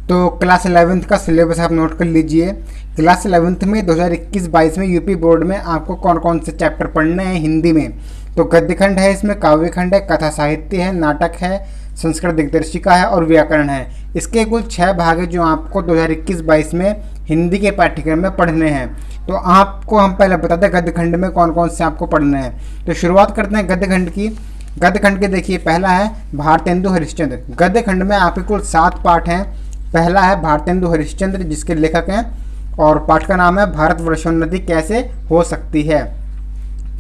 तो class 11th का syllabus आप नोट कर लीजिए। क्लास 11th में 2021-22 में यूपी बोर्ड में आपको कौन कौन से चैप्टर पढ़ने हैं हिंदी में। तो गद्य खंड है, इसमें काव्य खंड है, कथा साहित्य है, नाटक है, संस्कृत दिग्दर्शिका है और व्याकरण है। इसके कुल 6 भाग है जो आपको 2021-22 में हिंदी के पाठ्यक्रम में पढ़ने हैं। तो आपको हम पहले बताते हैं गद्य खंड में कौन कौन से आपको पढ़ने हैं। तो शुरुआत करते हैं गद्य खंड की। गद्य खंड के देखिए, पहला है भारतेंदु हरिश्चंद्र। गद्य खंड में आपके कुल 7 पाठ हैं। पहला है भारतेंदु हरिश्चंद्र, जिसके लेखक हैं, और पाठ का नाम है भारतवर्षोन्नति कैसे हो सकती है।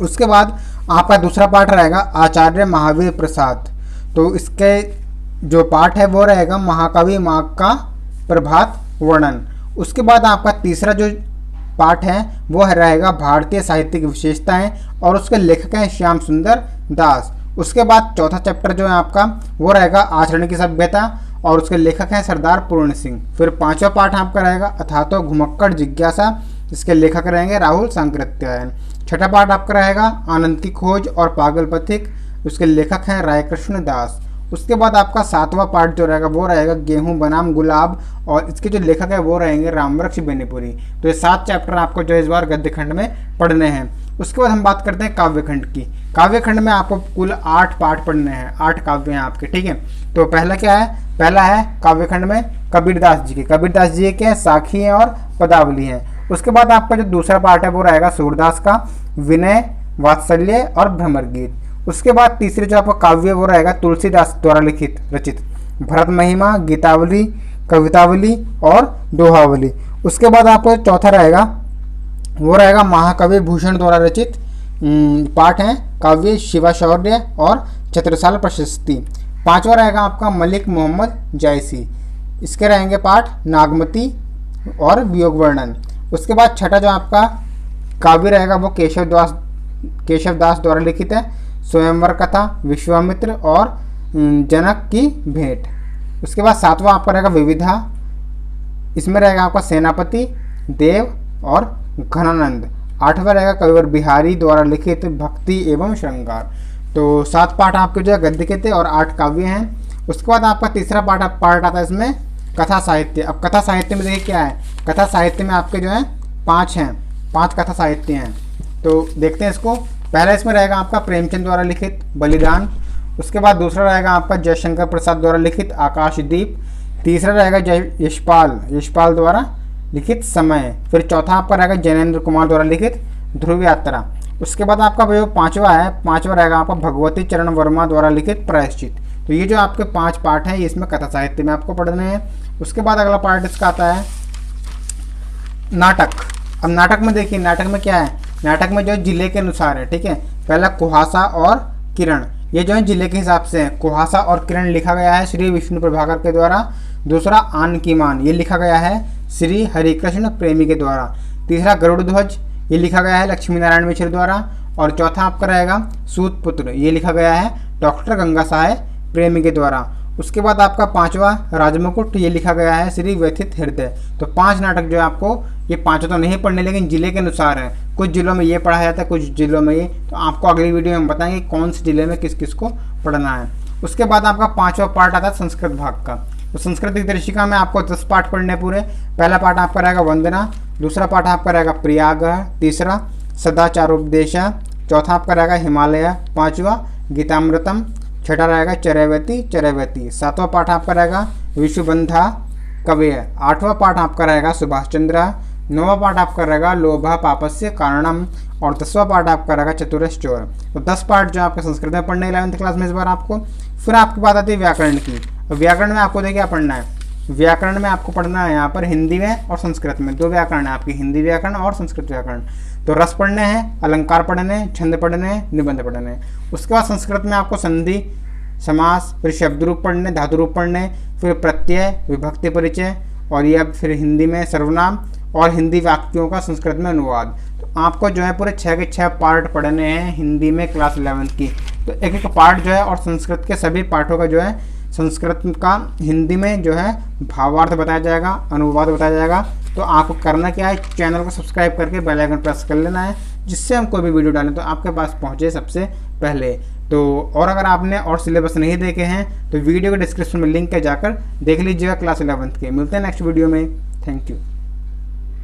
उसके बाद आपका दूसरा पाठ रहेगा आचार्य महावीर प्रसाद। तो इसके जो पाठ है वो रहेगा महाकवि माघ का प्रभात वर्णन। उसके बाद आपका तीसरा जो पाठ है वो रहेगा भारतीय साहित्य की विशेषताएं, और उसके लेखक हैं श्याम सुंदर दास। उसके बाद चौथा चैप्टर जो है आपका वो रहेगा आचरण की सभ्यता, और उसके लेखक हैं सरदार पूर्ण सिंह। फिर पांचवा पाठ आपका रहेगा अथातो घुमक्कड़ जिज्ञासा, इसके लेखक रहेंगे राहुल सांकृत्यायन। छठा पाठ आपका रहेगा आनंद की खोज और पागल पथिक, उसके लेखक हैं रायकृष्ण दास। उसके बाद आपका 7वां पाठ जो रहेगा वो रहेगा गेहूं बनाम गुलाब, और इसके जो लेखक है वो रहेंगे रामवृक्ष बेनीपुरी। तो ये 7 चैप्टर आपको जो इस बार गद्य खंड में पढ़ने हैं। उसके बाद हम बात करते हैं काव्य खंड की। काव्य खंड में आपको कुल 8 पाठ पढ़ने हैं, 8 काव्य हैं आपके, ठीक है। तो पहला क्या है, पहला है काव्य खंड में कबीरदास जी के। कबीरदास जी के साखी हैं और पदावली हैं। उसके बाद आपका जो दूसरा पाठ है वो रहेगा सूरदास का विनय, वात्सल्य और भ्रमर गीत। उसके बाद तीसरे जो आपका काव्य वो रहेगा तुलसीदास द्वारा लिखित रचित भरत महिमा, गीतावली, कवितावली और दोहावली। उसके बाद आपको चौथा रहेगा वो रहेगा महाकवि भूषण द्वारा रचित पाठ है काव्य शिवाशौर्य और छत्रसाल प्रशस्ति। पांचवा रहेगा आपका मलिक मोहम्मद जायसी, इसके रहेंगे पाठ नागमती और वियोग वर्णन। उसके बाद छठा जो आपका काव्य रहेगा वो केशवदास द्वारा लिखित है स्वयंवर कथा, विश्वामित्र और जनक की भेंट। उसके बाद 7वां आपका रहेगा विविधा, इसमें रहेगा आपका सेनापति, देव और घनानंद। 8वां रहेगा कविवर बिहारी द्वारा लिखित भक्ति एवं श्रृंगार। तो 7 पाठ आपके जो है गद्य के थे और 8 काव्य हैं। उसके बाद आपका तीसरा पाठ आता है इसमें कथा साहित्य। अब कथा साहित्य में देखिए क्या है, कथा साहित्य में आपके जो है 5 कथा साहित्य हैं। तो देखते हैं इसको। पहला इसमें रहेगा आपका प्रेमचंद द्वारा लिखित बलिदान। उसके बाद दूसरा रहेगा आपका जयशंकर प्रसाद द्वारा लिखित आकाशदीप। तीसरा रहेगा यशपाल द्वारा लिखित समय। फिर चौथा आपका रहेगा जैनेन्द्र कुमार द्वारा लिखित ध्रुव यात्रा। उसके बाद आपका जो पांचवा रहेगा आपका भगवती चरण वर्मा द्वारा लिखित प्रायश्चित। तो ये जो आपके 5 पाठ हैं ये इसमें कथा साहित्य में आपको पढ़ने हैं। उसके बाद अगला पार्ट इसका आता है नाटक। अब नाटक में देखिए, नाटक में क्या है, नाटक में जो है जिले के अनुसार है, ठीक है। पहला कुहासा और किरण, ये जो है जिले के हिसाब से है। कुहासा और किरण लिखा गया है श्री विष्णु प्रभाकर के द्वारा। दूसरा आन की मान, ये लिखा गया है श्री हरिकृष्ण प्रेमी के द्वारा। तीसरा गरुड़ ध्वज, ये लिखा गया है लक्ष्मी नारायण मिश्र द्वारा। और चौथा आपका रहेगा सूत पुत्र, ये लिखा गया है डॉक्टर गंगा सहाय प्रेमी के द्वारा। उसके बाद आपका 5वां राजमुकुट, ये लिखा गया है श्री व्यथित हृदय। तो 5 नाटक जो है आपको, ये 5 तो नहीं पढ़ने, लेकिन जिले के अनुसार है। कुछ जिलों में ये पढ़ा जाता है, कुछ जिलों में ये। तो आपको अगली वीडियो में हम बताएंगे कौन से जिले में किस किस को पढ़ना है। उसके बाद आपका 5वां पार्ट आता है संस्कृत भाग का। तो संस्कृत दिग्दर्शिका में आपको 10 पाठ पढ़ने पूरे। पहला पाठ आपका रहेगा वंदना, दूसरा पाठ आपका रहेगा प्रयाग, तीसरा सदाचारोपदेश, चौथा आपका रहेगा हिमालय, 5वां गीतामृतम, छठा रहेगा चरैवती, 7वां पाठ आपका रहेगा विश्वबंधा कवेय, 8वां पाठ आपका रहेगा सुभाष चंद्र, 9वां पाठ आपका रहेगा लोभा पापस्य कारणम, और 10वां पाठ आपका रहेगा चतुरश चोर। तो 10 पाठ जो आपके संस्कृत में पढ़ने 11th क्लास में इस बार आपको। फिर आपकी बात आती है व्याकरण की। व्याकरण में आपको देखिए क्या पढ़ना है, व्याकरण में आपको पढ़ना है यहाँ पर हिंदी में और संस्कृत में। 2 व्याकरण है आपकी, हिंदी व्याकरण और संस्कृत व्याकरण। तो रस पढ़ने हैं, अलंकार पढ़ने हैं, छंद पढ़ने हैं, निबंध पढ़ने हैं। उसके बाद संस्कृत में आपको संधि, समास, फिर शब्द रूप पढ़ने, धातु रूप पढ़ने, फिर प्रत्यय, विभक्ति परिचय, और ये अब फिर हिंदी में सर्वनाम और हिंदी वाक्यों का संस्कृत में अनुवाद। तो आपको जो है पूरे 6 के 6 पार्ट पढ़ने हैं हिंदी में क्लास 11th की। तो एक एक पार्ट जो है, और संस्कृत के सभी पाठों का जो है संस्कृत का हिंदी में जो है भावार्थ बताया जाएगा, अनुवाद बताया जाएगा। तो आपको करना क्या है, चैनल को सब्सक्राइब करके बेल आइकन प्रेस कर लेना है, जिससे हम कोई भी वीडियो डालें तो आपके पास पहुंचे सबसे पहले। तो और अगर आपने और सिलेबस नहीं देखे हैं तो वीडियो के डिस्क्रिप्शन में लिंक है, जाकर देख लीजिएगा क्लास 11th के। मिलते हैं नेक्स्ट वीडियो में। Thank you.